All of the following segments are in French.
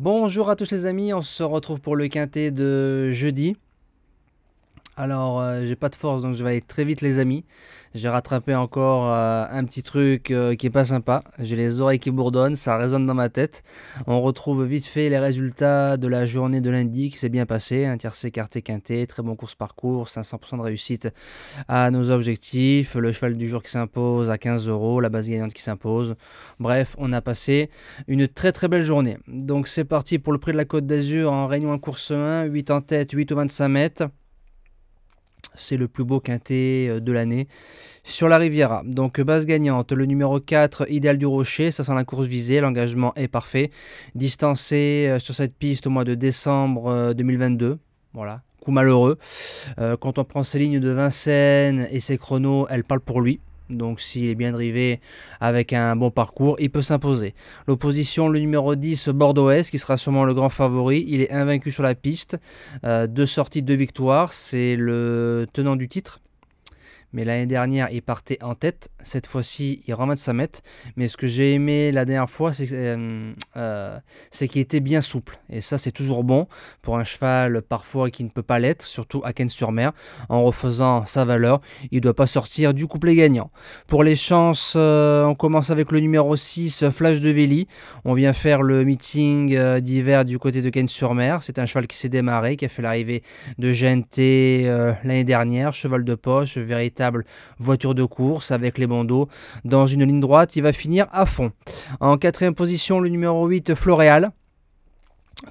Bonjour à tous les amis, on se retrouve pour le quintet de jeudi. Alors j'ai pas de force donc je vais aller très vite les amis. J'ai rattrapé encore un petit truc qui est pas sympa. J'ai les oreilles qui bourdonnent, ça résonne dans ma tête. On retrouve vite fait les résultats de la journée de lundi qui s'est bien passé. Un tiercé écarté quintet, très bon course parcours, 500% de réussite à nos objectifs. Le cheval du jour qui s'impose à 15 €, la base gagnante qui s'impose. Bref, on a passé une très très belle journée. Donc c'est parti pour le prix de la Côte d'Azur en Réunion en course 1, 8 en tête, 8 au 25 mètres. C'est le plus beau quintet de l'année sur la Riviera. Donc base gagnante, le numéro 4, Idéal du Rocher, ça sent la course visée, l'engagement est parfait. Distancé sur cette piste au mois de décembre 2022, voilà, coup malheureux. Quand on prend ses lignes de Vincennes et ses chronos, elle parle pour lui. Donc s'il est bien drivé avec un bon parcours, il peut s'imposer. L'opposition, le numéro 10, Bordeaux-Est, qui sera sûrement le grand favori. Il est invaincu sur la piste. 2 sorties, 2 victoires. C'est le tenant du titre. Mais l'année dernière, il partait en tête. Cette fois-ci, il remonte sa mètre. Mais ce que j'ai aimé la dernière fois, c'est qu'il était bien souple. Et ça, c'est toujours bon pour un cheval parfois qui ne peut pas l'être, surtout à Cannes-sur-Mer. En refaisant sa valeur, il ne doit pas sortir du couplet gagnant. Pour les chances, on commence avec le numéro 6, Flash de Véli. On vient faire le meeting d'hiver du côté de Cannes-sur-Mer. C'est un cheval qui s'est démarré, qui a fait l'arrivée de GNT l'année dernière. Cheval de poche, véritable voiture de course avec les bandeaux dans une ligne droite, il va finir à fond. En quatrième position, le numéro 8, Floréal.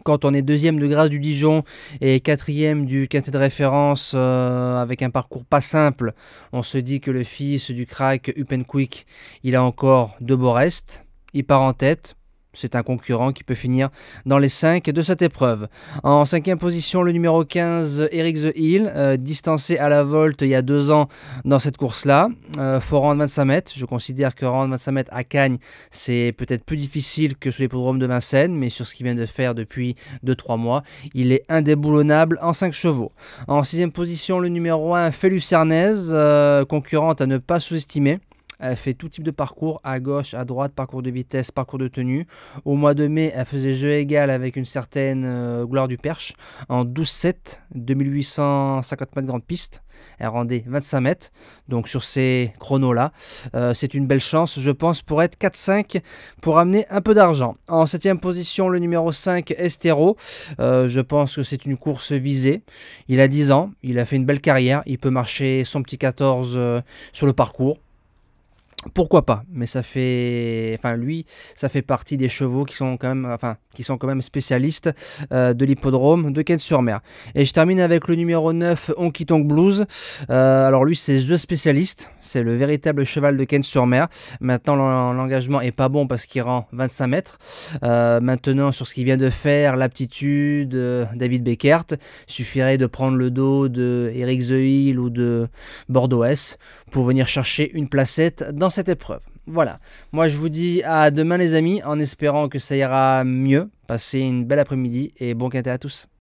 Quand on est deuxième de Grâce du Dijon et quatrième du quintet de référence avec un parcours pas simple, on se dit que le fils du crack Quick, il a encore de beaux restes. Il part en tête. C'est un concurrent qui peut finir dans les 5 de cette épreuve. En cinquième position, le numéro 15, Eric The Hill, distancé à la volte il y a 2 ans dans cette course-là. Faut rendre 25 mètres. Je considère que rendre 25 mètres à Cagnes, c'est peut-être plus difficile que sur l'hippodrome de Vincennes, mais sur ce qu'il vient de faire depuis 2-3 mois, il est indéboulonnable en 5 chevaux. En sixième position, le numéro 1, Félus Cernez, concurrente à ne pas sous-estimer. Elle fait tout type de parcours, à gauche, à droite, parcours de vitesse, parcours de tenue. Au mois de mai, elle faisait jeu égal avec une certaine Gloire du Perche en 12,7, 2850 mètres grande piste. Elle rendait 25 mètres, donc sur ces chronos-là. C'est une belle chance, je pense, pour être 4-5, pour amener un peu d'argent. En 7e position, le numéro 5, Estero. Je pense que c'est une course visée. Il a 10 ans, il a fait une belle carrière. Il peut marcher son petit 14 sur le parcours. Pourquoi pas, mais ça fait, lui, ça fait partie des chevaux qui sont quand même, spécialistes de l'hippodrome de Cannes-sur-Mer. Et je termine avec le numéro 9, Honky Tonk Blues. Alors lui, c'est The Spécialiste, c'est le véritable cheval de Cannes-sur-Mer. Maintenant, l'engagement est pas bon parce qu'il rend 25 mètres. Maintenant, sur ce qu'il vient de faire, l'aptitude, David Beckert, suffirait de prendre le dos de Eric The Hill ou de Bordeaux-Est pour venir chercher une placette dans cette épreuve. Voilà, moi je vous dis à demain les amis, en espérant que ça ira mieux. Passez une belle après-midi et bon quintet à tous.